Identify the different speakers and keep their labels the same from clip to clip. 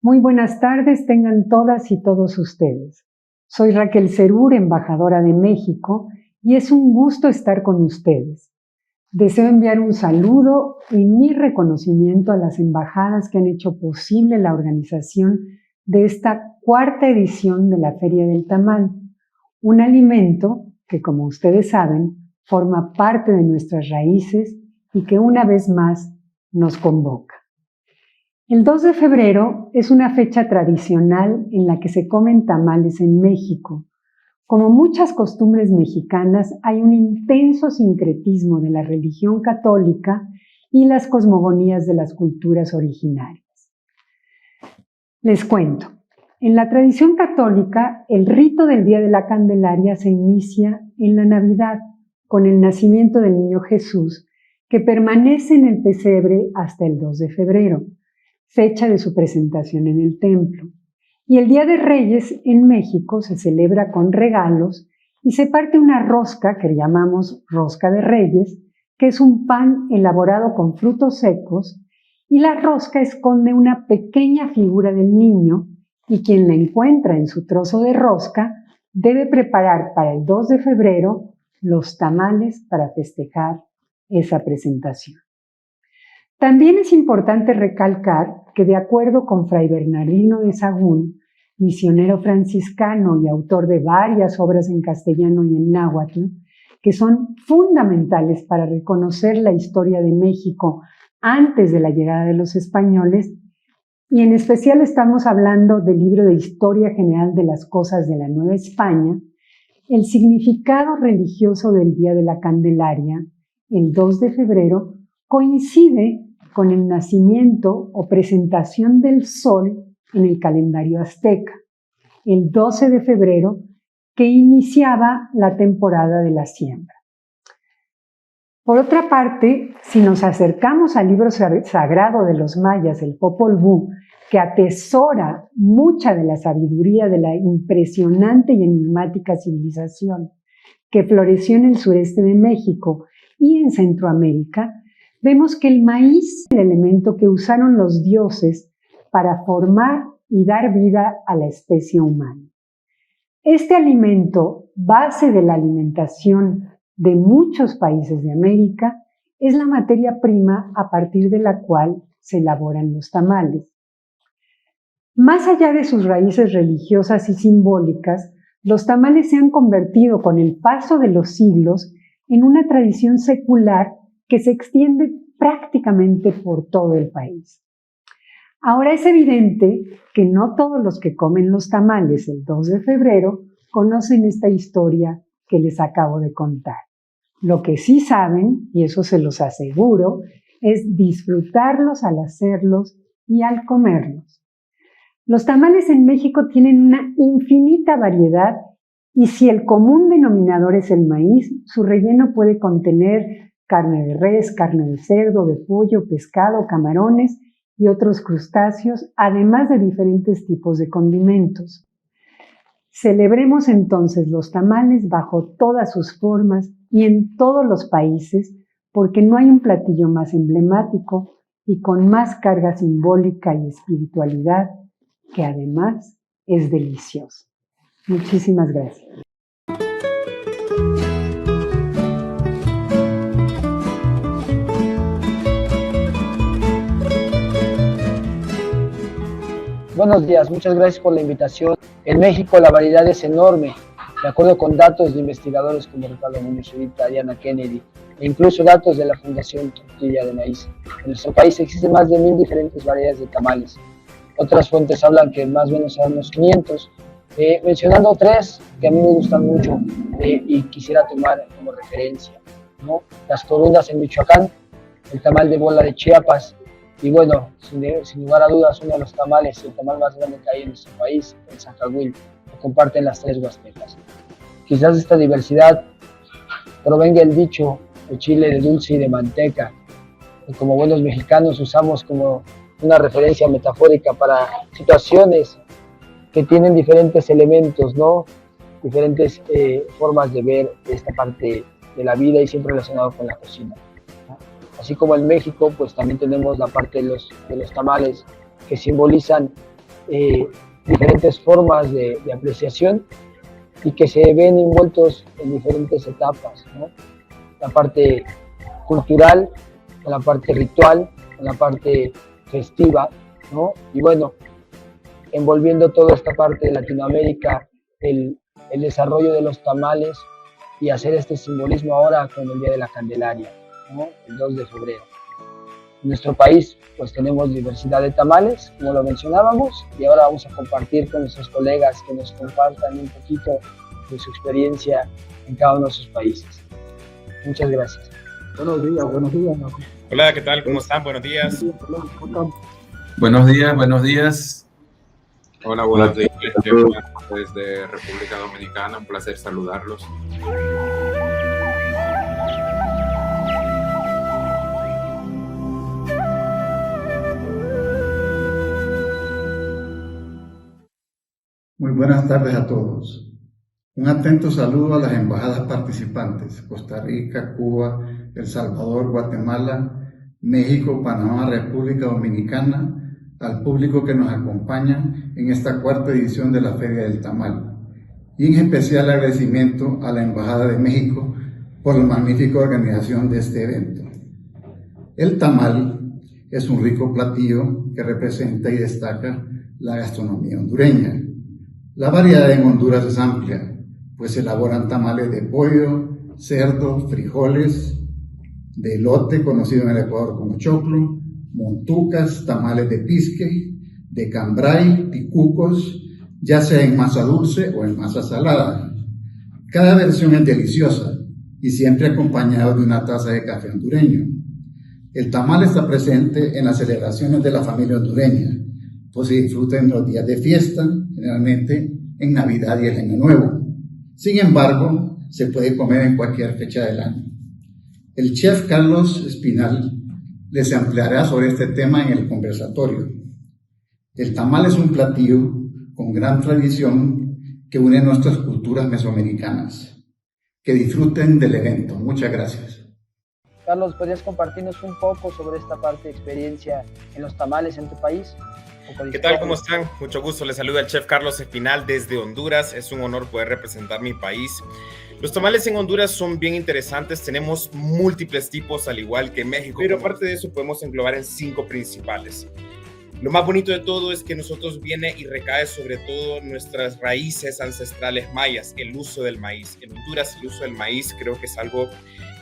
Speaker 1: Muy buenas tardes tengan todas y todos ustedes. Soy Raquel Serur, embajadora de México, y es un gusto estar con ustedes. Deseo enviar un saludo y mi reconocimiento a las embajadas que han hecho posible la organización de esta cuarta edición de la Feria del Tamal, un alimento que, como ustedes saben, forma parte de nuestras raíces y que una vez más nos convoca. El 2 de febrero es una fecha tradicional en la que se comen tamales en México. Como muchas costumbres mexicanas, hay un intenso sincretismo de la religión católica y las cosmogonías de las culturas originarias. Les cuento, en la tradición católica, el rito del Día de la Candelaria se inicia en la Navidad, con el nacimiento del niño Jesús, que permanece en el pesebre hasta el 2 de febrero, fecha de su presentación en el templo. Y el Día de Reyes en México se celebra con regalos y se parte una rosca que llamamos rosca de Reyes, que es un pan elaborado con frutos secos, y la rosca esconde una pequeña figura del niño y quien la encuentra en su trozo de rosca debe preparar para el 2 de febrero los tamales para festejar esa presentación. También es importante recalcar que, de acuerdo con Fray Bernardino de Sahagún, misionero franciscano y autor de varias obras en castellano y en náhuatl, que son fundamentales para reconocer la historia de México antes de la llegada de los españoles, y en especial estamos hablando del libro de Historia General de las Cosas de la Nueva España, el significado religioso del Día de la Candelaria, el 2 de febrero, coincide con el nacimiento o presentación del sol en el calendario azteca, el 12 de febrero, que iniciaba la temporada de la siembra. Por otra parte, si nos acercamos al libro sagrado de los mayas, el Popol Vuh, que atesora mucha de la sabiduría de la impresionante y enigmática civilización que floreció en el sureste de México y en Centroamérica, vemos que el maíz es el elemento que usaron los dioses para formar y dar vida a la especie humana. Este alimento, base de la alimentación de muchos países de América, es la materia prima a partir de la cual se elaboran los tamales. Más allá de sus raíces religiosas y simbólicas, los tamales se han convertido con el paso de los siglos en una tradición secular que se extiende prácticamente por todo el país. Ahora es evidente que no todos los que comen los tamales el 2 de febrero conocen esta historia que les acabo de contar. Lo que sí saben, y eso se los aseguro, es disfrutarlos al hacerlos y al comerlos. Los tamales en México tienen una infinita variedad y si el común denominador es el maíz, su relleno puede contener carne de res, carne de cerdo, de pollo, pescado, camarones y otros crustáceos, además de diferentes tipos de condimentos. Celebremos entonces los tamales bajo todas sus formas y en todos los países, porque no hay un platillo más emblemático y con más carga simbólica y espiritualidad, que además es delicioso. Muchísimas gracias.
Speaker 2: Buenos días, muchas gracias por la invitación. En México la variedad es enorme, de acuerdo con datos de investigadores como Ricardo Muñoz Zurita, Diana Kennedy, e incluso datos de la Fundación Tortilla de Maíz. En nuestro país existen más de 1000 diferentes variedades de tamales. Otras fuentes hablan que más o menos serán unos 500, mencionando tres que a mí me gustan mucho y quisiera tomar como referencia, ¿no? Las corundas en Michoacán, el tamal de bola de Chiapas, y bueno, sin lugar a dudas, uno de los tamales, el tamal más grande que hay en nuestro país, el Zacahuil, que comparten las tres huastecas. Quizás de esta diversidad provenga el dicho de chile de dulce y de manteca, que como buenos mexicanos usamos como una referencia metafórica para situaciones que tienen diferentes elementos, ¿no? Diferentes formas de ver esta parte de la vida y siempre relacionado con la cocina. Así como en México, pues también tenemos la parte de los tamales que simbolizan diferentes formas de apreciación y que se ven envueltos en diferentes etapas, ¿no? La parte cultural, en la parte ritual, en la parte festiva, ¿no? Y bueno, envolviendo toda esta parte de Latinoamérica, el desarrollo de los tamales y hacer este simbolismo ahora con el Día de la Candelaria, ¿no? El 2 de febrero. En nuestro país pues tenemos diversidad de tamales, como lo mencionábamos, y ahora vamos a compartir con nuestros colegas que nos compartan un poquito de su experiencia en cada uno de sus países. Muchas gracias.
Speaker 3: Buenos días.
Speaker 4: Hola, ¿qué tal? ¿Cómo están? Buenos días.
Speaker 5: Buenos días.
Speaker 6: Hola, buenos días. Desde República Dominicana, un placer saludarlos.
Speaker 3: Muy buenas tardes a todos. Un atento saludo a las embajadas participantes: Costa Rica, Cuba, El Salvador, Guatemala, México, Panamá, República Dominicana, al público que nos acompaña en esta cuarta edición de la Feria del Tamal, y en especial agradecimiento a la Embajada de México por la magnífica organización de este evento. El tamal es un rico platillo que representa y destaca la gastronomía hondureña. La variedad en Honduras es amplia, pues se elaboran tamales de pollo, cerdo, frijoles, de elote, conocido en el Ecuador como choclo, montucas, tamales de pisque, de cambray, picucos, ya sea en masa dulce o en masa salada. Cada versión es deliciosa y siempre acompañado de una taza de café hondureño. El tamal está presente en las celebraciones de la familia hondureña, pues se disfruta en los días de fiesta, generalmente en Navidad y el Año Nuevo. Sin embargo, se puede comer en cualquier fecha del año. El chef Carlos Espinal les ampliará sobre este tema en el conversatorio. El tamal es un platillo con gran tradición que une nuestras culturas mesoamericanas. Que disfruten del evento. Muchas gracias.
Speaker 2: Carlos, ¿podrías compartirnos un poco sobre esta parte de experiencia en los tamales en tu país?
Speaker 4: ¿Qué tal? ¿Cómo están? Mucho gusto. Les saluda el chef Carlos Espinal desde Honduras. Es un honor poder representar mi país. Los tamales en Honduras son bien interesantes. Tenemos múltiples tipos, al igual que en México, pero aparte de eso podemos englobar en 5 principales. Lo más bonito de todo es que nosotros viene y recae sobre todo nuestras raíces ancestrales mayas, el uso del maíz. En Honduras el uso del maíz creo que es algo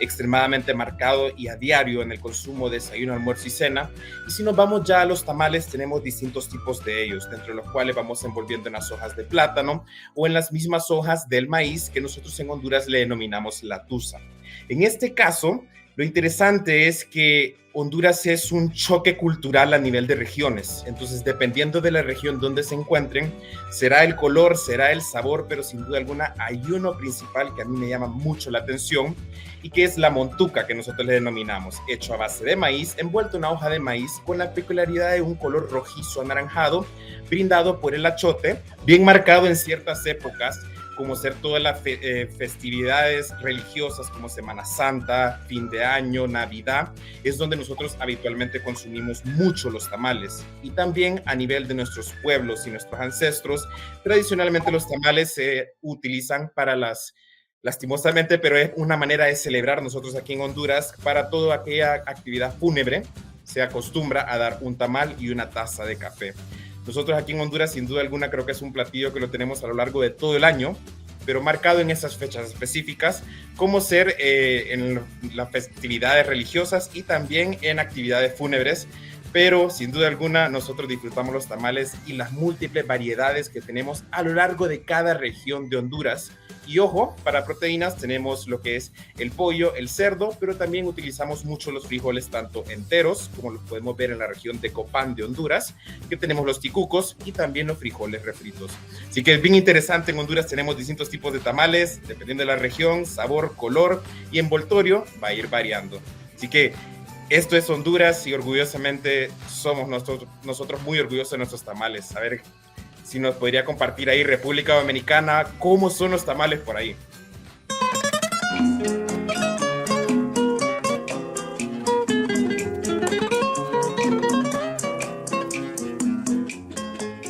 Speaker 4: extremadamente marcado y a diario en el consumo de desayuno, almuerzo y cena. Y si nos vamos ya a los tamales, tenemos distintos tipos de ellos, dentro de los cuales vamos envolviendo en las hojas de plátano o en las mismas hojas del maíz que nosotros en Honduras le denominamos la tusa. En este caso, lo interesante es que Honduras es un choque cultural a nivel de regiones. Entonces, dependiendo de la región donde se encuentren, será el color, será el sabor, pero sin duda alguna hay uno principal que a mí me llama mucho la atención y que es la montuca, que nosotros le denominamos, hecho a base de maíz, envuelto en una hoja de maíz con la peculiaridad de un color rojizo anaranjado, brindado por el achote, bien marcado en ciertas épocas, como ser todas las festividades religiosas como Semana Santa, fin de año, Navidad, es donde nosotros habitualmente consumimos mucho los tamales. Y también a nivel de nuestros pueblos y nuestros ancestros, tradicionalmente los tamales se utilizan para lastimosamente, pero es una manera de celebrar nosotros aquí en Honduras, para toda aquella actividad fúnebre, se acostumbra a dar un tamal y una taza de café. Nosotros aquí en Honduras, sin duda alguna, creo que es un platillo que lo tenemos a lo largo de todo el año, pero marcado en esas fechas específicas, como ser en las festividades religiosas y también en actividades fúnebres. Pero sin duda alguna nosotros disfrutamos los tamales y las múltiples variedades que tenemos a lo largo de cada región de Honduras. Y ojo, para proteínas tenemos lo que es el pollo, el cerdo, pero también utilizamos mucho los frijoles, tanto enteros, como los podemos ver en la región de Copán de Honduras, que tenemos los ticucos y también los frijoles refritos. Así que es bien interesante, en Honduras tenemos distintos tipos de tamales, dependiendo de la región, sabor, color y envoltorio va a ir variando. Así que esto es Honduras y orgullosamente somos nosotros muy orgullosos de nuestros tamales. A ver si nos podría compartir ahí, República Dominicana, cómo son los tamales por ahí.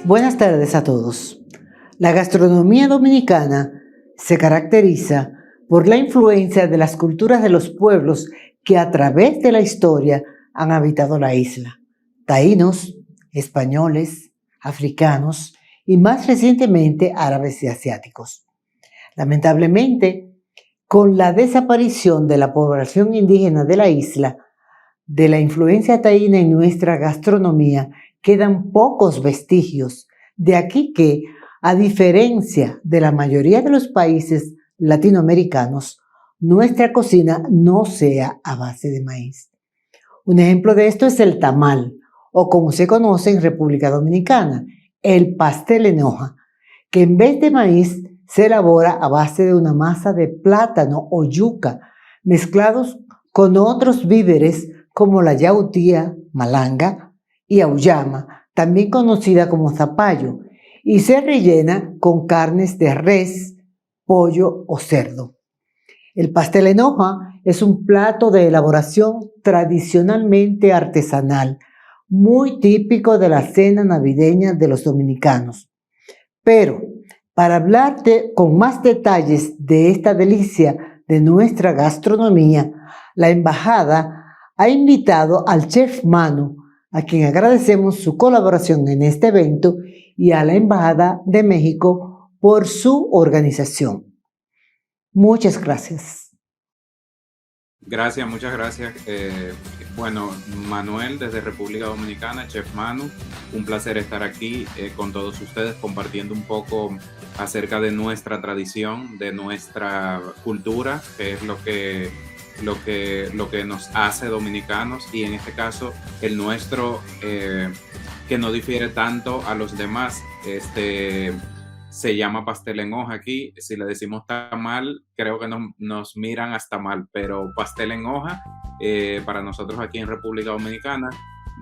Speaker 5: Buenas tardes a todos. La gastronomía dominicana se caracteriza por la influencia de las culturas de los pueblos que a través de la historia han habitado la isla. Taínos, españoles, africanos y más recientemente árabes y asiáticos. Lamentablemente, con la desaparición de la población indígena de la isla, de la influencia taína en nuestra gastronomía, quedan pocos vestigios. De aquí que, a diferencia de la mayoría de los países latinoamericanos, nuestra cocina no sea a base de maíz. Un ejemplo de esto es el tamal, o como se conoce en República Dominicana, el pastel en hoja, que en vez de maíz se elabora a base de una masa de plátano o yuca, mezclados con otros víveres como la yautía, malanga y auyama, también conocida como zapallo, y se rellena con carnes de res, pollo o cerdo. El pastel en hoja es un plato de elaboración tradicionalmente artesanal, muy típico de la cena navideña de los dominicanos. Pero, para hablarte con más detalles de esta delicia de nuestra gastronomía, la embajada ha invitado al chef Manu, a quien agradecemos su colaboración en este evento, y a la Embajada de México por su organización. Muchas gracias.
Speaker 6: Gracias, muchas gracias. Bueno, Manuel desde República Dominicana, Chef Manu, un placer estar aquí con todos ustedes compartiendo un poco acerca de nuestra tradición, de nuestra cultura, que es lo que nos hace dominicanos, y en este caso el nuestro, que no difiere tanto a los demás. Se llama pastel en hoja aquí. Si le decimos tamal, creo que nos miran hasta mal, pero pastel en hoja, para nosotros aquí en República Dominicana,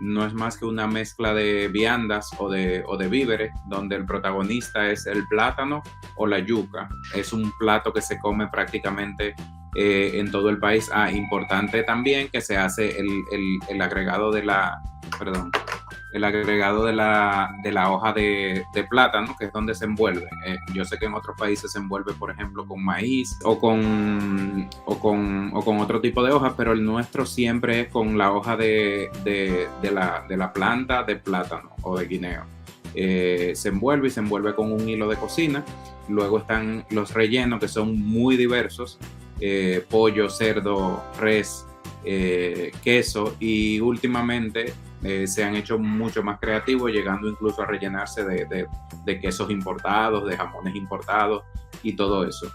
Speaker 6: no es más que una mezcla de viandas o de víveres, donde el protagonista es el plátano o la yuca. Es un plato que se come prácticamente en todo el país. Importante también que se hace el agregado de la hoja de plátano, que es donde se envuelve. Yo sé que en otros países se envuelve, por ejemplo, con maíz o con otro tipo de hojas, pero el nuestro siempre es con la hoja de la planta de plátano o de guineo. Se envuelve con un hilo de cocina. Luego están los rellenos, que son muy diversos: pollo, cerdo, res, queso, y últimamente se han hecho mucho más creativos, llegando incluso a rellenarse de quesos importados, de jamones importados y todo eso.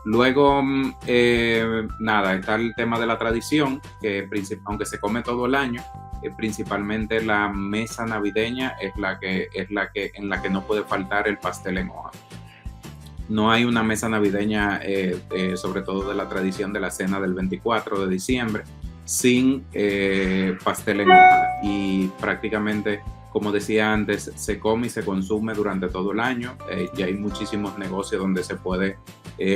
Speaker 6: Luego, está el tema de la tradición, que aunque se come todo el año, principalmente la mesa navideña es en la que no puede faltar el pastel en hoja. No hay una mesa navideña, sobre todo de la tradición de la cena del 24 de diciembre, sin pastel en hoja. Y prácticamente, como decía antes, se come y se consume durante todo el año. Ya hay muchísimos negocios donde se puede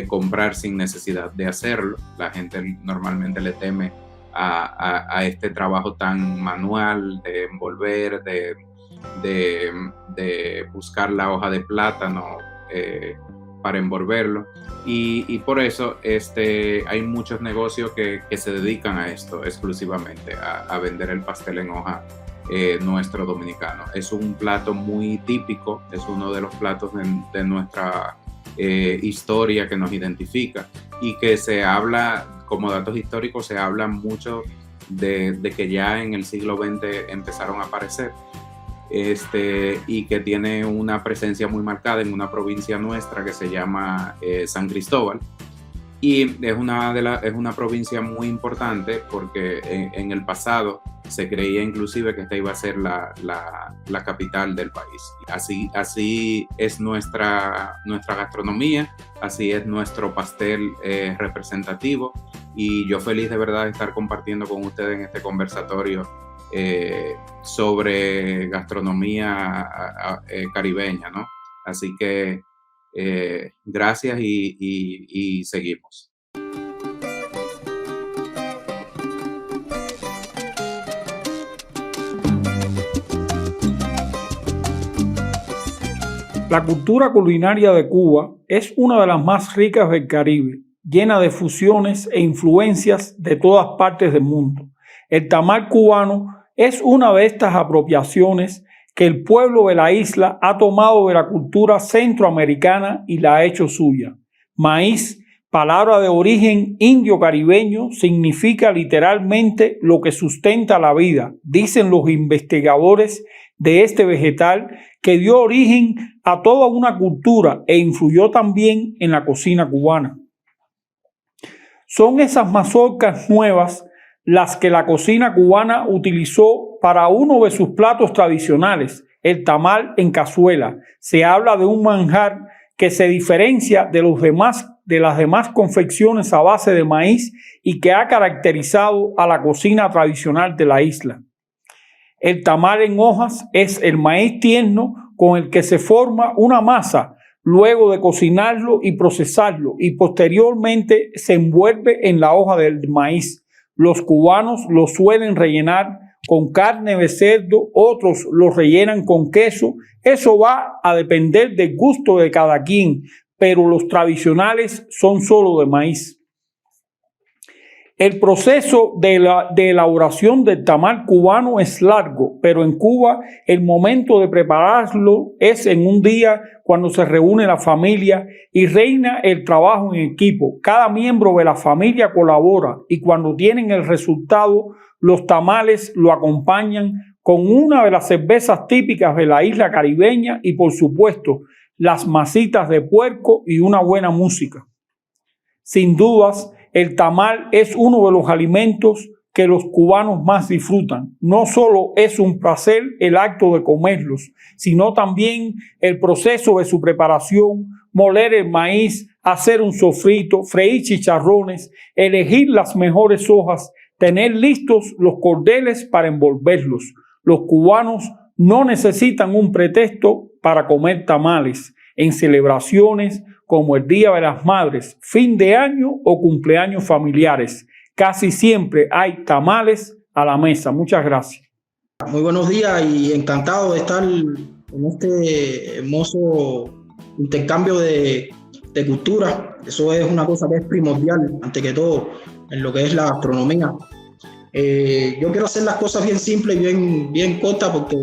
Speaker 6: comprar sin necesidad de hacerlo. La gente normalmente le teme a este trabajo tan manual de envolver, de buscar la hoja de plátano para envolverlo, y por eso hay muchos negocios que se dedican a esto exclusivamente, a vender el pastel en hoja nuestro dominicano. Es un plato muy típico, es uno de los platos de nuestra historia que nos identifica, y que se habla, como datos históricos, se habla mucho de que ya en el siglo XX empezaron a aparecer, y que tiene una presencia muy marcada en una provincia nuestra que se llama San Cristóbal, y es una provincia muy importante porque en el pasado se creía inclusive que esta iba a ser la capital del país. Así es nuestra gastronomía, así es nuestro pastel representativo, y yo feliz de verdad de estar compartiendo con ustedes en este conversatorio sobre gastronomía caribeña, ¿no? Así que gracias y seguimos.
Speaker 7: La cultura culinaria de Cuba es una de las más ricas del Caribe, llena de fusiones e influencias de todas partes del mundo. El tamal cubano es una de estas apropiaciones que el pueblo de la isla ha tomado de la cultura centroamericana y la ha hecho suya. Maíz, palabra de origen indio-caribeño, significa literalmente lo que sustenta la vida, dicen los investigadores de este vegetal que dio origen a toda una cultura e influyó también en la cocina cubana. Son esas mazorcas nuevas las que la cocina cubana utilizó para uno de sus platos tradicionales, el tamal en cazuela. Se habla de un manjar que se diferencia de las demás confecciones a base de maíz y que ha caracterizado a la cocina tradicional de la isla. El tamal en hojas es el maíz tierno con el que se forma una masa luego de cocinarlo y procesarlo y posteriormente se envuelve en la hoja del maíz. Los cubanos lo suelen rellenar con carne de cerdo, otros lo rellenan con queso. Eso va a depender del gusto de cada quien, pero los tradicionales son solo de maíz. El proceso de elaboración del tamal cubano es largo, pero en Cuba el momento de prepararlo es en un día cuando se reúne la familia y reina el trabajo en equipo. Cada miembro de la familia colabora y cuando tienen el resultado, los tamales lo acompañan con una de las cervezas típicas de la isla caribeña y, por supuesto, las masitas de puerco y una buena música. Sin dudas, el tamal es uno de los alimentos que los cubanos más disfrutan. No solo es un placer el acto de comerlos, sino también el proceso de su preparación, moler el maíz, hacer un sofrito, freír chicharrones, elegir las mejores hojas, tener listos los cordeles para envolverlos. Los cubanos no necesitan un pretexto para comer tamales en celebraciones como el Día de las Madres, fin de año o cumpleaños familiares. Casi siempre hay tamales a la mesa. Muchas gracias.
Speaker 8: Muy buenos días y encantado de estar en este hermoso intercambio de cultura. Eso es una cosa que es primordial, ante que todo, en lo que es la gastronomía. Yo quiero hacer las cosas bien simples y bien cortas porque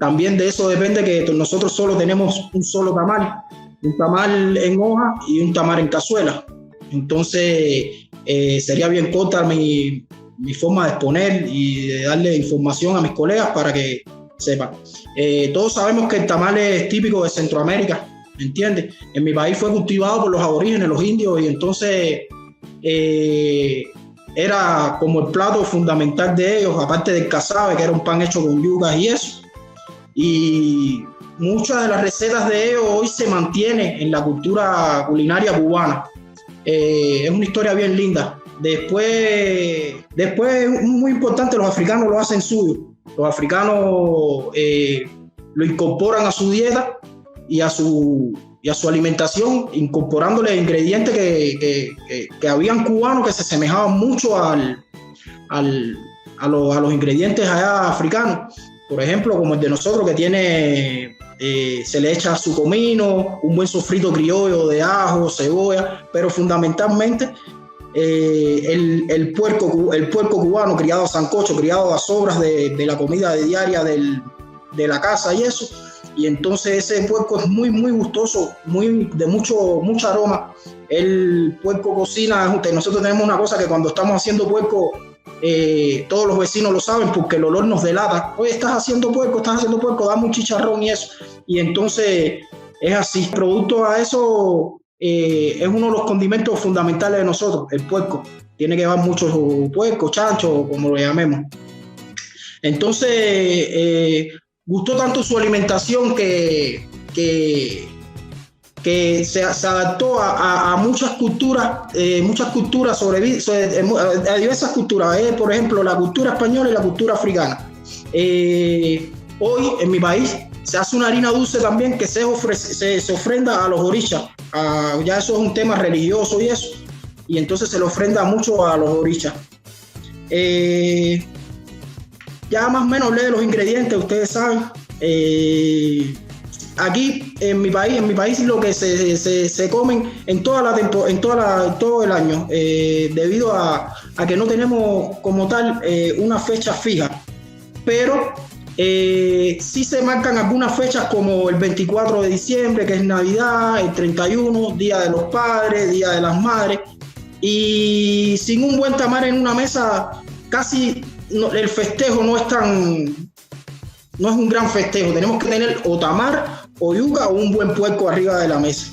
Speaker 8: también de eso depende que nosotros solo tenemos un solo tamal. Un tamal en hoja y un tamal en cazuela. Entonces, sería bien corta mi forma de exponer y de darle información a mis colegas para que sepan. Todos sabemos que el tamal es típico de Centroamérica, ¿me entiendes? En mi país fue cultivado por los aborígenes, los indios, y entonces era como el plato fundamental de ellos, aparte del casabe, que era un pan hecho con yucas y eso. Y muchas de las recetas de ellos hoy se mantienen en la cultura culinaria cubana. Es una historia bien linda. Después muy importante, los africanos lo hacen suyo. Los africanos lo incorporan a su dieta y a su alimentación, incorporándole ingredientes que habían cubanos que se asemejaban mucho a los ingredientes allá africanos. Por ejemplo, como el de nosotros, que tiene, se le echa su comino, un buen sofrito criollo de ajo, cebolla, pero fundamentalmente el puerco cubano criado a sancocho, criado a sobras de la comida diaria de la casa y eso. Y entonces ese puerco es muy, muy gustoso, de mucho aroma. El puerco cocina, nosotros tenemos una cosa que cuando estamos haciendo puerco, todos los vecinos lo saben porque el olor nos delata. Oye, estás haciendo puerco, dame un chicharrón y eso. Y entonces es así. Producto a eso es uno de los condimentos fundamentales de nosotros, el puerco. Tiene que llevar mucho puerco, chancho, como lo llamemos. Entonces, gustó tanto su alimentación que se adaptó a muchas culturas, a diversas culturas, por ejemplo, la cultura española y la cultura africana. Hoy en mi país se hace una harina dulce también que se ofrenda a los orishas. Ya eso es un tema religioso y eso, y entonces se le ofrenda mucho a los orishas. Ya más o menos hablé de los ingredientes, ustedes saben. aquí en mi país lo que se comen en todo el año, debido a que no tenemos como tal una fecha fija, pero sí se marcan algunas fechas como el 24 de diciembre, que es Navidad, el 31, Día de los Padres, Día de las Madres, y sin un buen tamal en una mesa, casi el festejo no es un gran festejo. Tenemos que tener o tamal o yuca o un buen puerco arriba de la mesa.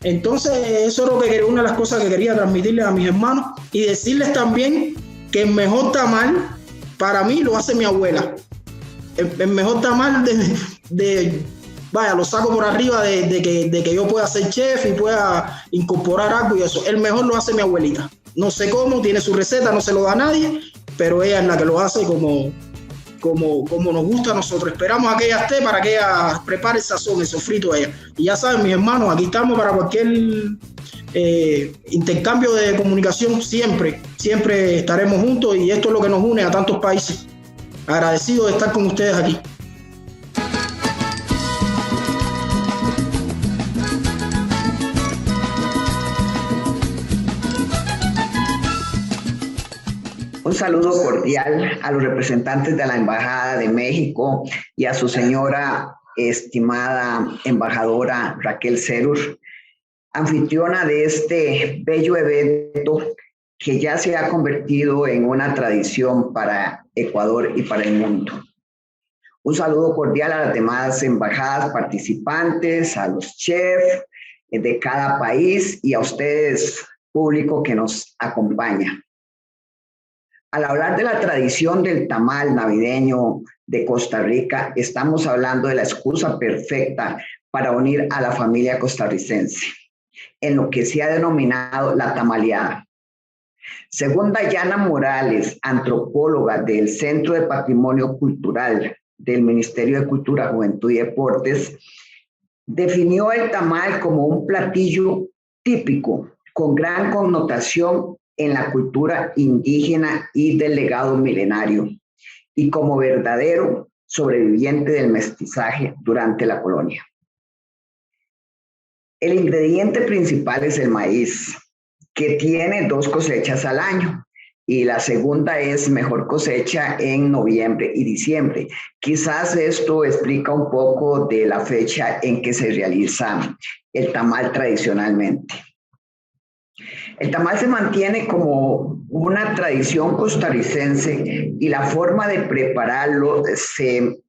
Speaker 8: Entonces eso es una de las cosas que quería transmitirles a mis hermanos, y decirles también que el mejor tamal para mí lo hace mi abuela. El mejor tamal lo saco por arriba de que yo pueda ser chef y pueda incorporar algo y eso. El mejor lo hace mi abuelita. No sé cómo, tiene su receta, no se lo da a nadie, pero ella es la que lo hace como nos gusta a nosotros. Esperamos a que ella esté para que ella prepare el sazón, el sofrito de ella. Y ya saben, mis hermanos, aquí estamos para cualquier intercambio de comunicación. Siempre estaremos juntos, y esto es lo que nos une a tantos países. Agradecido de estar con ustedes aquí.
Speaker 9: Un saludo cordial a los representantes de la Embajada de México y a su señora estimada embajadora Raquel Cerur, anfitriona de este bello evento que ya se ha convertido en una tradición para Ecuador y para el mundo. Un saludo cordial a las demás embajadas participantes, a los chefs de cada país y a ustedes, público que nos acompaña. Al hablar de la tradición del tamal navideño de Costa Rica, estamos hablando de la excusa perfecta para unir a la familia costarricense, en lo que se ha denominado la tamaleada. Según Dayana Morales, antropóloga del Centro de Patrimonio Cultural del Ministerio de Cultura, Juventud y Deportes, definió el tamal como un platillo típico con gran connotación en la cultura indígena y del legado milenario, y como verdadero sobreviviente del mestizaje durante la colonia. El ingrediente principal es el maíz, que tiene 2 cosechas al año, y la segunda es mejor cosecha en noviembre y diciembre. Quizás esto explica un poco de la fecha en que se realiza el tamal tradicionalmente. El tamal se mantiene como una tradición costarricense, y la forma de prepararlo se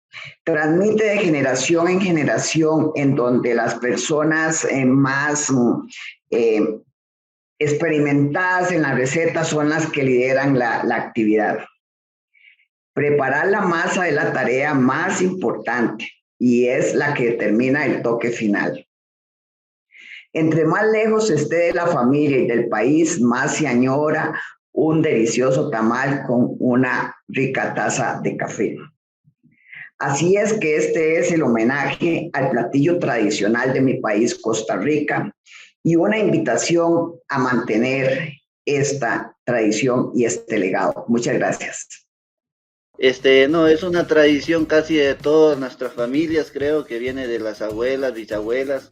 Speaker 9: transmite de generación en generación, en donde las personas más experimentadas en la receta son las que lideran la actividad. Preparar la masa es la tarea más importante y es la que determina el toque final. Entre más lejos esté de la familia y del país, más se añora un delicioso tamal con una rica taza de café. Así es que este es el homenaje al platillo tradicional de mi país, Costa Rica, y una invitación a mantener esta tradición y este legado. Muchas gracias.
Speaker 10: No, es una tradición casi de todas nuestras familias, creo que viene de las abuelas, bisabuelas,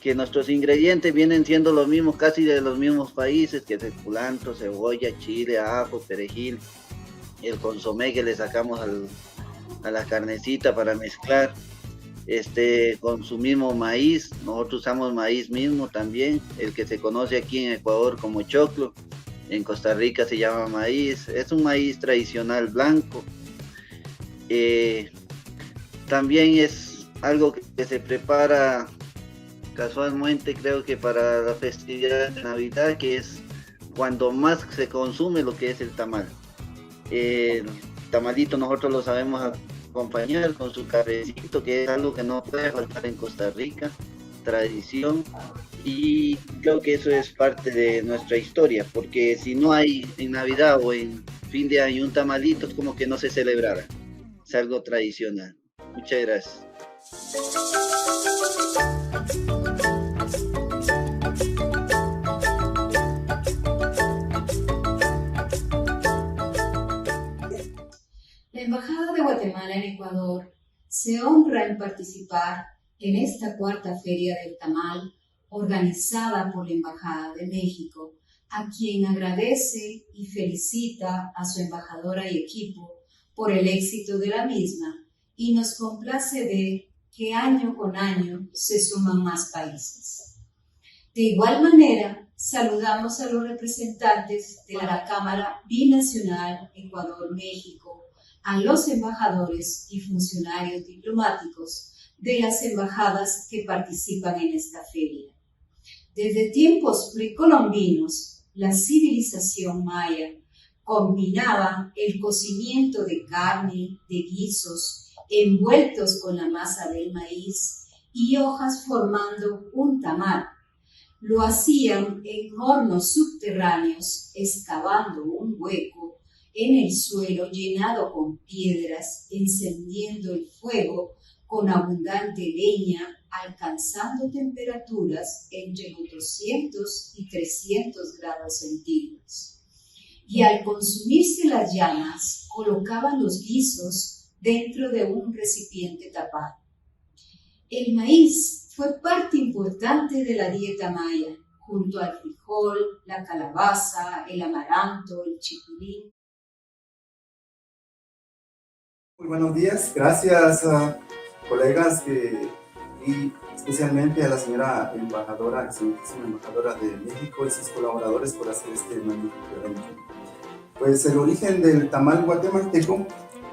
Speaker 10: que nuestros ingredientes vienen siendo los mismos, casi de los mismos países, que es el culantro, cebolla, chile, ajo, perejil, el consomé que le sacamos a la carnecita para mezclar, con su mismo maíz. Nosotros usamos maíz mismo también, el que se conoce aquí en Ecuador como choclo, en Costa Rica se llama maíz, es un maíz tradicional blanco. También es algo que se prepara casualmente, creo que para la festividad de Navidad, que es cuando más se consume lo que es el tamal. El tamalito nosotros lo sabemos acompañar con su cafecito, que es algo que no puede faltar en Costa Rica, tradición, y creo que eso es parte de nuestra historia, porque si no hay en Navidad o en fin de año un tamalito, es como que no se celebrara, es algo tradicional. Muchas gracias.
Speaker 11: La Embajada de Guatemala en Ecuador se honra en participar En esta cuarta Feria del Tamal, organizada por la Embajada de México, a quien agradece y felicita a su embajadora y equipo por el éxito de la misma, y nos complace ver que año con año se suman más países. De igual manera, saludamos a los representantes de la Cámara Binacional Ecuador-México, a los embajadores y funcionarios diplomáticos de las embajadas que participan en esta feria. Desde tiempos precolombinos, la civilización maya combinaba el cocimiento de carne, de guisos, envueltos con la masa del maíz y hojas formando un tamal. Lo hacían en hornos subterráneos, excavando un hueco en el suelo llenado con piedras, encendiendo el fuego con abundante leña, alcanzando temperaturas entre los 200 y 300 grados centígrados. Y al consumirse las llamas, colocaban los guisos dentro de un recipiente tapado. El maíz fue parte importante de la dieta maya, junto al frijol, la calabaza, el amaranto, el chipilín.
Speaker 12: Muy buenos días, gracias colegas y especialmente a la señora embajadora, excelentísima embajadora de México y sus colaboradores por hacer este magnífico evento. Pues el origen del tamal guatemalteco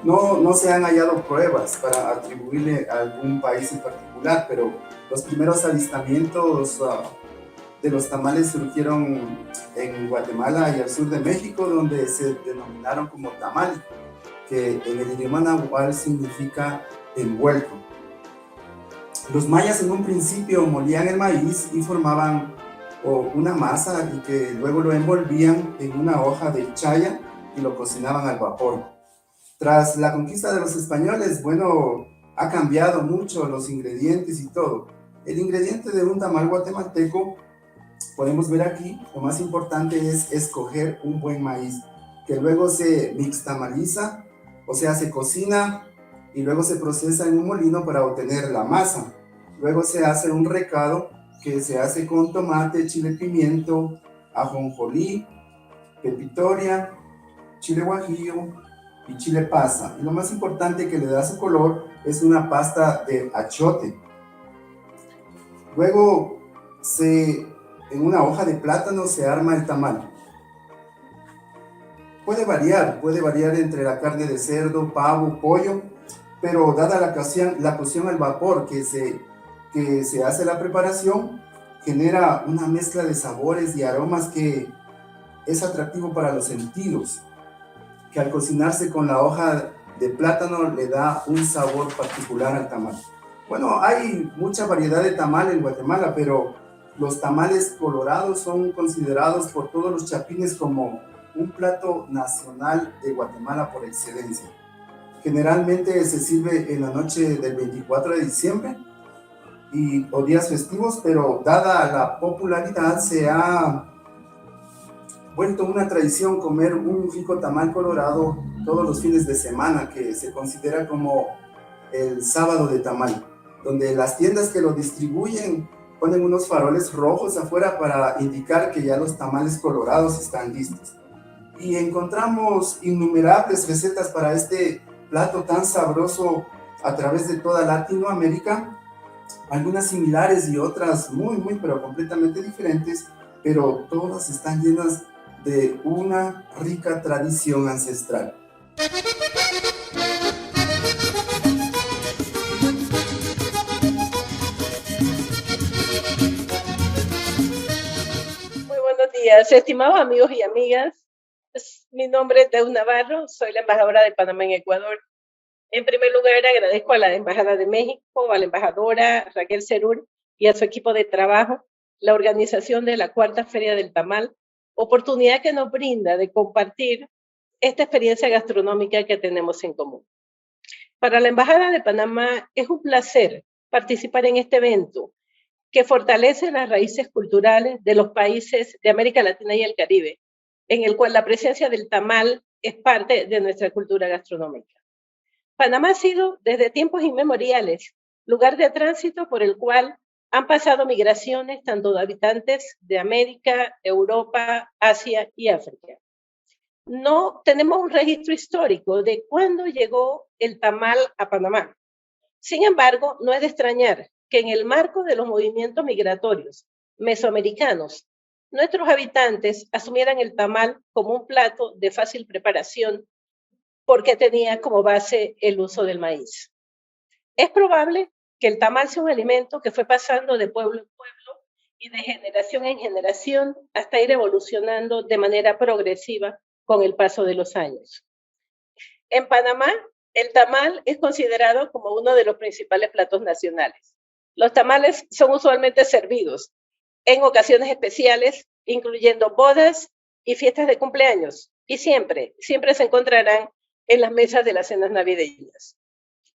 Speaker 12: no se han hallado pruebas para atribuirle a algún país en particular, pero los primeros avistamientos de los tamales surgieron en Guatemala y al sur de México, donde se denominaron como tamal, que en el idioma náhuatl significa envuelto. Los mayas en un principio molían el maíz y formaban una masa y que luego lo envolvían en una hoja de chaya y lo cocinaban al vapor. Tras la conquista de los españoles, bueno, ha cambiado mucho los ingredientes y todo. El ingrediente de un tamal guatemalteco, podemos ver aquí, lo más importante es escoger un buen maíz, que luego se mixtamaliza, o sea, se cocina y luego se procesa en un molino para obtener la masa. Luego se hace un recado que se hace con tomate, chile pimiento, ajonjolí, pepitoria, chile guajillo y chile pasa. Y lo más importante que le da su color es una pasta de achiote. Luego en una hoja de plátano se arma el tamal. Puede variar entre la carne de cerdo, pavo, pollo, pero dada la cocción al vapor que se hace la preparación, genera una mezcla de sabores y aromas que es atractivo para los sentidos, que al cocinarse con la hoja de plátano le da un sabor particular al tamal. Bueno, hay mucha variedad de tamal en Guatemala, pero los tamales colorados son considerados por todos los chapines como un plato nacional de Guatemala por excelencia. Generalmente se sirve en la noche del 24 de diciembre o días festivos, pero dada la popularidad se ha vuelto una tradición comer un rico tamal colorado todos los fines de semana, que se considera como el sábado de tamal, donde las tiendas que lo distribuyen ponen unos faroles rojos afuera para indicar que ya los tamales colorados están listos. Y encontramos innumerables recetas para este plato tan sabroso a través de toda Latinoamérica, algunas similares y otras muy, pero completamente diferentes, pero todas están llenas de una rica tradición ancestral.
Speaker 13: Muy buenos días, estimados amigos y amigas. Mi nombre es Deus Navarro, soy la embajadora de Panamá en Ecuador. En primer lugar, agradezco a la Embajada de México, a la embajadora Raquel Serur y a su equipo de trabajo la organización de la Cuarta Feria del Tamal, oportunidad que nos brinda de compartir esta experiencia gastronómica que tenemos en común. Para la Embajada de Panamá es un placer participar en este evento que fortalece las raíces culturales de los países de América Latina y el Caribe, en el cual la presencia del tamal es parte de nuestra cultura gastronómica. Panamá ha sido desde tiempos inmemoriales lugar de tránsito por el cual han pasado migraciones tanto de habitantes de América, Europa, Asia y África. No tenemos un registro histórico de cuándo llegó el tamal a Panamá. Sin embargo, no es de extrañar que en el marco de los movimientos migratorios mesoamericanos, nuestros habitantes asumieran el tamal como un plato de fácil preparación porque tenía como base el uso del maíz. Es probable que el tamal sea un alimento que fue pasando de pueblo en pueblo y de generación en generación hasta ir evolucionando de manera progresiva con el paso de los años. En Panamá, el tamal es considerado como uno de los principales platos nacionales. Los tamales son usualmente servidos en ocasiones especiales, incluyendo bodas y fiestas de cumpleaños, y siempre se encontrarán en las mesas de las cenas navideñas.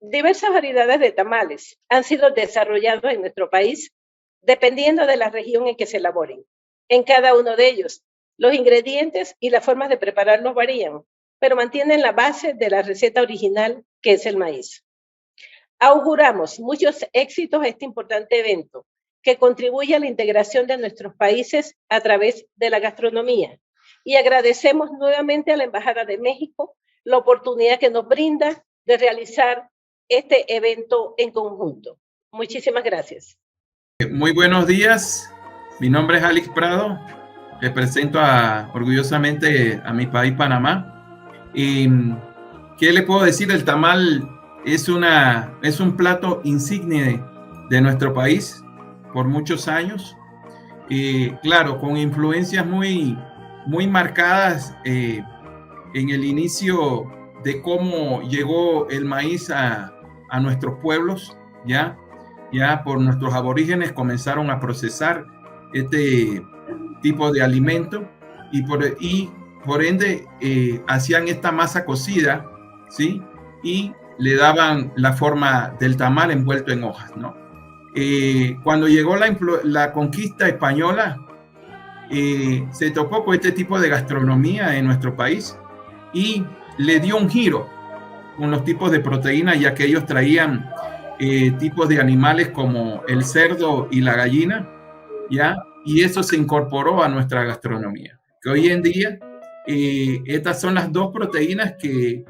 Speaker 13: Diversas variedades de tamales han sido desarrollados en nuestro país dependiendo de la región en que se elaboren. En cada uno de ellos, los ingredientes y las formas de prepararlos varían, pero mantienen la base de la receta original, que es el maíz. Auguramos muchos éxitos a este importante evento, que contribuye a la integración de nuestros países a través de la gastronomía. Y agradecemos nuevamente a la Embajada de México la oportunidad que nos brinda de realizar este evento en conjunto. Muchísimas gracias.
Speaker 14: Muy buenos días, mi nombre es Alex Prado, represento orgullosamente a mi país Panamá. Y ¿qué le puedo decir? El tamal es un plato insigne de nuestro país por muchos años, y claro, con influencias muy marcadas en el inicio de cómo llegó el maíz a nuestros pueblos, ya por nuestros aborígenes comenzaron a procesar este tipo de alimento y por ende hacían esta masa cocida, ¿sí? Y le daban la forma del tamal envuelto en hojas, ¿no? Cuando llegó la conquista española, se topó con este tipo de gastronomía en nuestro país y le dio un giro con los tipos de proteínas, ya que ellos traían tipos de animales como el cerdo y la gallina, ¿ya? Y eso se incorporó a nuestra gastronomía. Que hoy en día estas son las dos proteínas que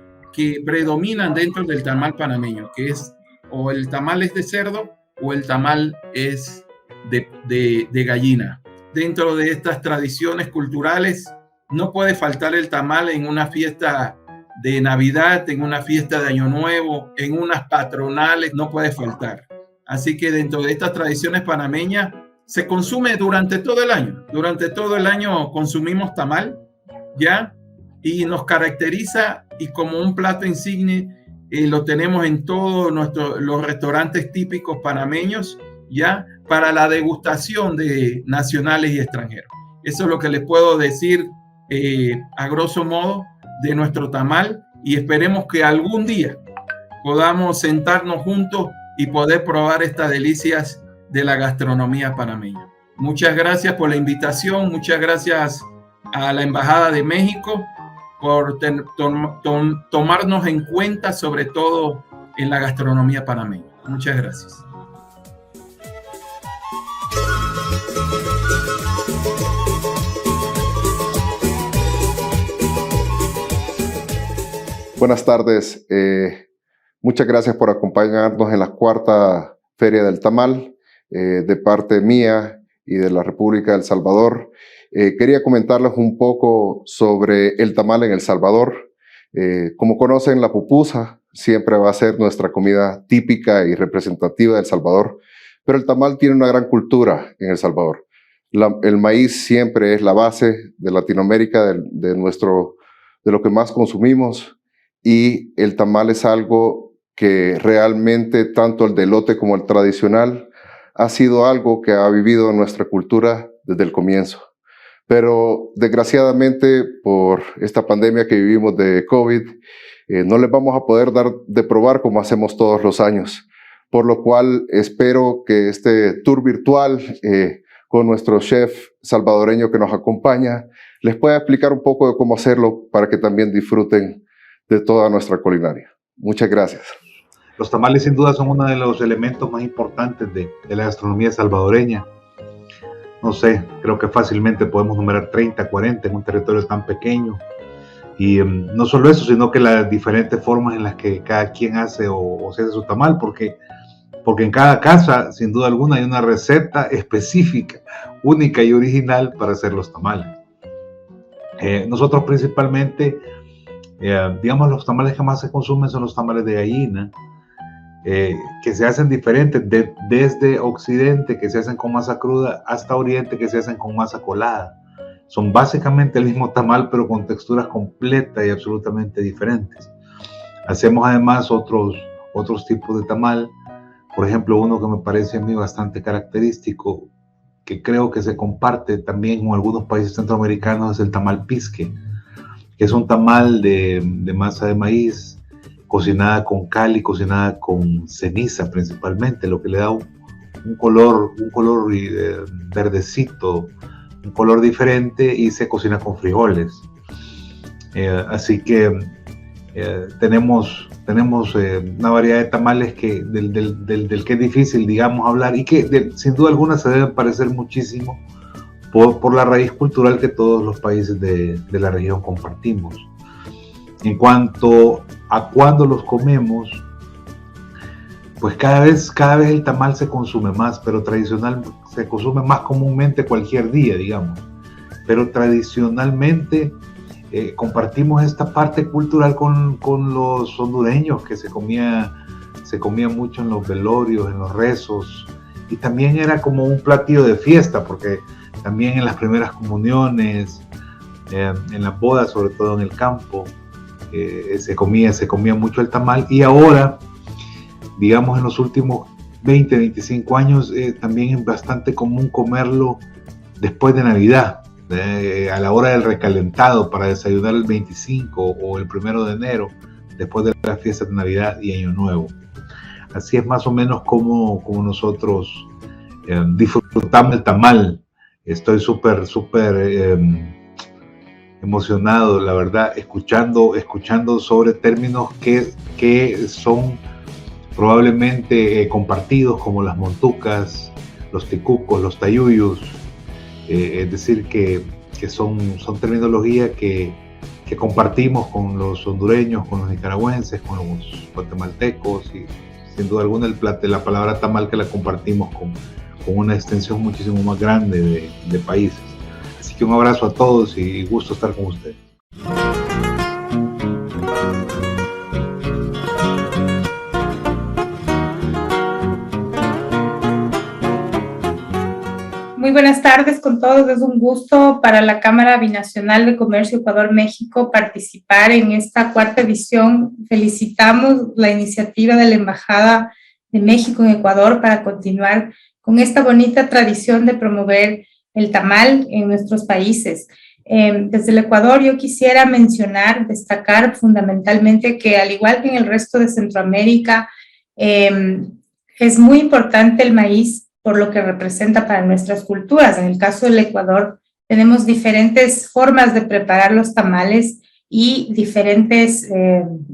Speaker 14: predominan dentro del tamal panameño, que es o el tamal es de cerdo o el tamal es de gallina. Dentro de estas tradiciones culturales no puede faltar el tamal en una fiesta de Navidad, en una fiesta de Año Nuevo, en unas patronales, no puede faltar. Así que dentro de estas tradiciones panameñas se consume durante todo el año. Durante todo el año consumimos tamal, ¿ya? Y nos caracteriza y como un plato insigne lo tenemos en todos los restaurantes típicos panameños, ¿ya? Para la degustación de nacionales y extranjeros. Eso es lo que les puedo decir a grosso modo de nuestro tamal, y esperemos que algún día podamos sentarnos juntos y poder probar estas delicias de la gastronomía panameña. Muchas gracias por la invitación, muchas gracias a la Embajada de México por tomarnos en cuenta, sobre todo en la gastronomía panameña. Muchas gracias.
Speaker 15: Buenas tardes. Muchas gracias por acompañarnos en la cuarta Feria del Tamal de parte mía y de la República de El Salvador. Quería comentarles un poco sobre el tamal en El Salvador. Como conocen, la pupusa siempre va a ser nuestra comida típica y representativa de El Salvador, pero el tamal tiene una gran cultura en El Salvador. El maíz siempre es la base de Latinoamérica, de lo que más consumimos. Y el tamal es algo que realmente, tanto el de elote como el tradicional, ha sido algo que ha vivido en nuestra cultura desde el comienzo. Pero desgraciadamente, por esta pandemia que vivimos de COVID, no les vamos a poder dar de probar como hacemos todos los años. Por lo cual espero que este tour virtual con nuestro chef salvadoreño que nos acompaña les pueda explicar un poco de cómo hacerlo para que también disfruten de toda nuestra culinaria. Muchas gracias.
Speaker 16: Los tamales sin duda son uno de los elementos más importantes de la gastronomía salvadoreña. No sé, creo que fácilmente podemos numerar 30, 40 en un territorio tan pequeño. Y no solo eso, sino que las diferentes formas en las que cada quien hace o se hace su tamal, porque en cada casa, sin duda alguna, hay una receta específica, única y original para hacer los tamales. Nosotros principalmente, digamos, los tamales que más se consumen son los tamales de gallina, que se hacen diferentes desde Occidente, que se hacen con masa cruda, hasta Oriente, que se hacen con masa colada. Son básicamente el mismo tamal, pero con texturas completas y absolutamente diferentes. Hacemos además otros tipos de tamal. Por ejemplo, uno que me parece a mí bastante característico, que creo que se comparte también con algunos países centroamericanos, es el tamal pisque, que es un tamal de masa de maíz, cocinada con cal y cocinada con ceniza principalmente, lo que le da un color verdecito, un color diferente, y se cocina con frijoles. Así que tenemos una variedad de tamales del que es difícil, digamos, hablar, y que sin duda alguna se deben parecer muchísimo por la raíz cultural que todos los países de la región compartimos. En cuanto a cuándo los comemos, pues cada vez el tamal se consume más, pero se consume más comúnmente cualquier día, digamos. Pero tradicionalmente compartimos esta parte cultural con los hondureños, que se comía mucho en los velorios, en los rezos, y también era como un platillo de fiesta, porque también en las primeras comuniones, en las bodas, sobre todo en el campo, se comía mucho el tamal. Y ahora, digamos, en los últimos 20, 25 años, también es bastante común comerlo después de Navidad, a la hora del recalentado, para desayunar el 25 o el 1 de enero, después de las fiestas de Navidad y Año Nuevo. Así es más o menos como nosotros disfrutamos el tamal. Estoy súper emocionado, la verdad, escuchando sobre términos que son probablemente compartidos, como las montucas, los ticucos, los tayuyos, es decir, que son terminología que compartimos con los hondureños, con los nicaragüenses, con los guatemaltecos, y sin duda alguna la palabra tamal que la compartimos con una extensión muchísimo más grande de países. Así que un abrazo a todos y gusto estar con ustedes.
Speaker 17: Muy buenas tardes con todos. Es un gusto para la Cámara Binacional de Comercio Ecuador-México participar en esta 4ª edición. Felicitamos la iniciativa de la Embajada de México en Ecuador para continuar con esta bonita tradición de promover el tamal en nuestros países. Desde el Ecuador yo quisiera destacar fundamentalmente que, al igual que en el resto de Centroamérica, es muy importante el maíz por lo que representa para nuestras culturas. En el caso del Ecuador tenemos diferentes formas de preparar los tamales y diferentes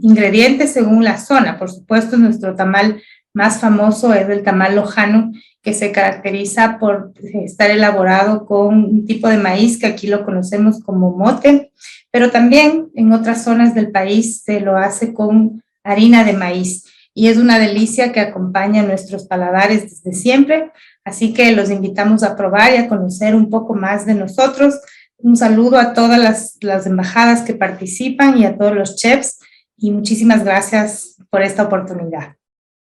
Speaker 17: ingredientes según la zona. Por supuesto, nuestro tamal más famoso es el tamal lojano, que se caracteriza por estar elaborado con un tipo de maíz que aquí lo conocemos como mote, pero también en otras zonas del país se lo hace con harina de maíz, y es una delicia que acompaña nuestros paladares desde siempre. Así que los invitamos a probar y a conocer un poco más de nosotros. Un saludo a todas las embajadas que participan y a todos los chefs, y muchísimas gracias por esta oportunidad.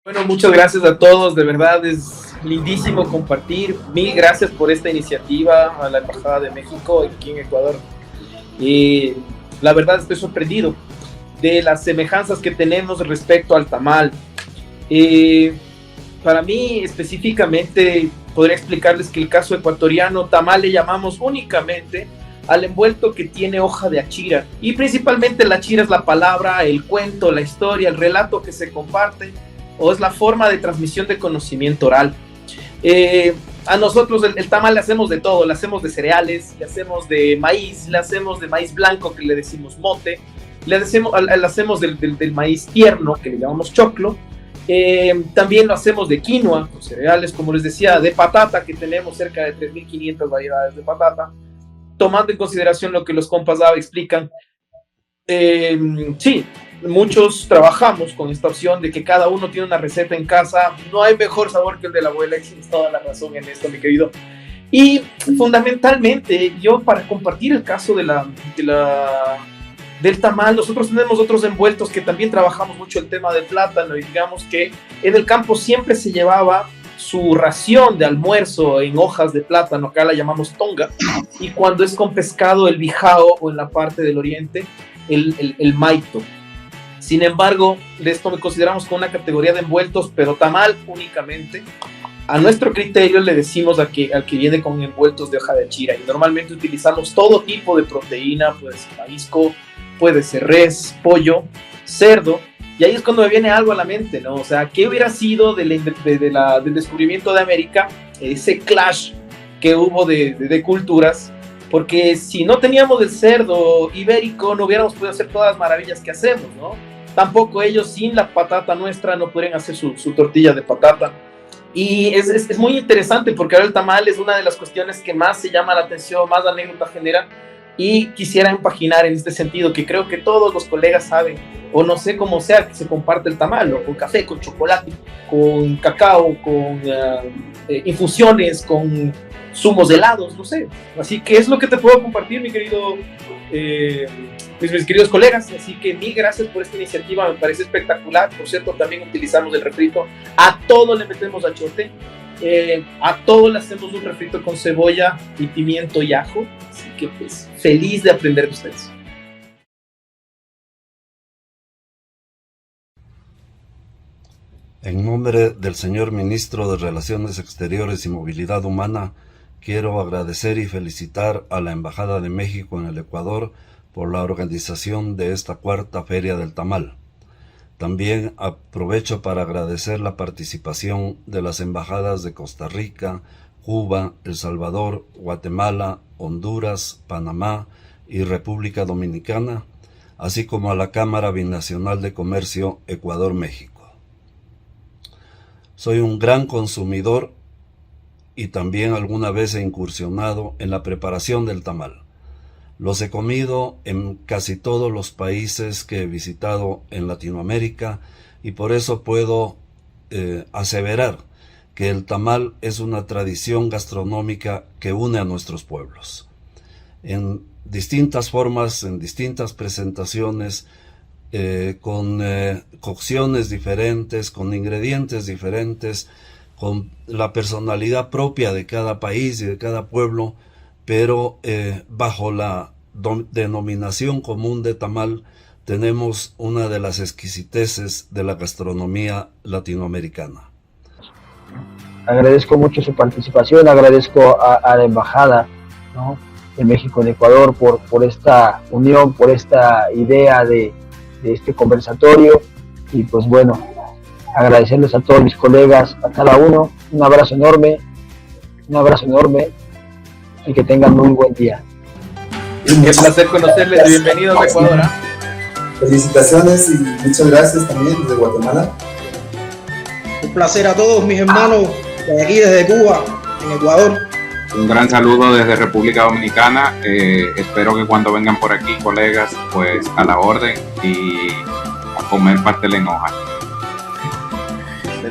Speaker 18: Bueno, muchas gracias a todos, de verdad es lindísimo compartir. Mil gracias por esta iniciativa a la Embajada de México aquí en Ecuador. Y la verdad estoy sorprendido de las semejanzas que tenemos respecto al tamal. Para mí específicamente podría explicarles que el caso ecuatoriano, tamal le llamamos únicamente al envuelto que tiene hoja de achira, y principalmente la achira es la palabra, el cuento, la historia, el relato que se comparte, o es la forma de transmisión de conocimiento oral. A nosotros el tamal le hacemos de todo, le hacemos de cereales, le hacemos de maíz blanco que le decimos mote, le hacemos del maíz tierno que le llamamos choclo, También lo hacemos de quinoa, con cereales, como les decía, de patata, que tenemos cerca de 3.500 variedades de patata, tomando en consideración lo que los compas Dava explican. Sí, muchos trabajamos con esta opción de que cada uno tiene una receta en casa. No hay mejor sabor que el de la abuela, y tienes toda la razón en esto, mi querido. Y fundamentalmente, yo para compartir el caso del tamal, nosotros tenemos otros envueltos que también trabajamos mucho el tema del plátano, y digamos que en el campo siempre se llevaba su ración de almuerzo en hojas de plátano, acá la llamamos tonga, y cuando es con pescado, el bijao, o en la parte del oriente, el maito. Sin embargo, de esto me consideramos como una categoría de envueltos, pero tamal únicamente. A nuestro criterio le decimos al que viene con envueltos de hoja de achira, y normalmente utilizamos todo tipo de proteína, puede ser marisco, puede ser res, pollo, cerdo, y ahí es cuando me viene algo a la mente, ¿no? O sea, ¿qué hubiera sido del descubrimiento de América, ese clash que hubo de culturas? Porque si no teníamos el cerdo ibérico, no hubiéramos podido hacer todas las maravillas que hacemos, ¿no? Tampoco ellos, sin la patata nuestra, no podrían hacer su tortilla de patata. Y es muy interesante, porque ahora el tamal es una de las cuestiones que más se llama la atención, más anécdota genera, y quisiera empaginar en este sentido, que creo que todos los colegas saben, o no sé cómo sea que se comparte el tamal, o con café, con chocolate, con cacao, con infusiones, con zumos helados, no sé. Así que es lo que te puedo compartir, mi querido, mis queridos colegas. Así que mil gracias por esta iniciativa, me parece espectacular. Por cierto, también utilizamos el refrito, a todo le metemos achote, a todo le hacemos un refrito con cebolla y pimiento y ajo. Así que pues feliz de aprender de ustedes.
Speaker 19: En nombre del señor Ministro de Relaciones Exteriores y Movilidad Humana, quiero agradecer y felicitar a la Embajada de México en el Ecuador por la organización de esta cuarta Feria del Tamal. También aprovecho para agradecer la participación de las embajadas de Costa Rica, Cuba, El Salvador, Guatemala, Honduras, Panamá y República Dominicana, así como a la Cámara Binacional de Comercio Ecuador-México. Soy un gran consumidor y también alguna vez he incursionado en la preparación del tamal. Los he comido en casi todos los países que he visitado en Latinoamérica, y por eso puedo aseverar que el tamal es una tradición gastronómica que une a nuestros pueblos. En distintas formas, en distintas presentaciones, con cocciones diferentes, con ingredientes diferentes, con la personalidad propia de cada país y de cada pueblo, pero bajo la denominación común de tamal tenemos una de las exquisiteces de la gastronomía latinoamericana.
Speaker 2: Agradezco mucho su participación, agradezco a la Embajada, ¿no?, de México en Ecuador por esta unión, por esta idea de este conversatorio, y pues bueno, agradecerles a todos mis colegas, a cada uno, un abrazo enorme, y que tengan muy buen día.
Speaker 18: Qué placer conocerles, bienvenidos a Ecuador.
Speaker 12: Felicitaciones y muchas gracias también desde Guatemala.
Speaker 8: Un placer a todos mis hermanos de aquí desde Cuba, en Ecuador.
Speaker 6: Un gran saludo desde República Dominicana. Espero que cuando vengan por aquí, colegas, pues a la orden y a comer pastel en hoja.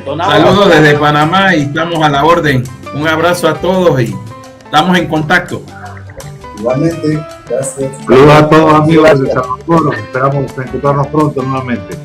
Speaker 14: Saludos desde Panamá y estamos a la orden. Un abrazo a todos y estamos en contacto.
Speaker 12: Igualmente, gracias.
Speaker 16: Saludos a todos amigos de Salvador. Esperamos encontrarnos pronto nuevamente.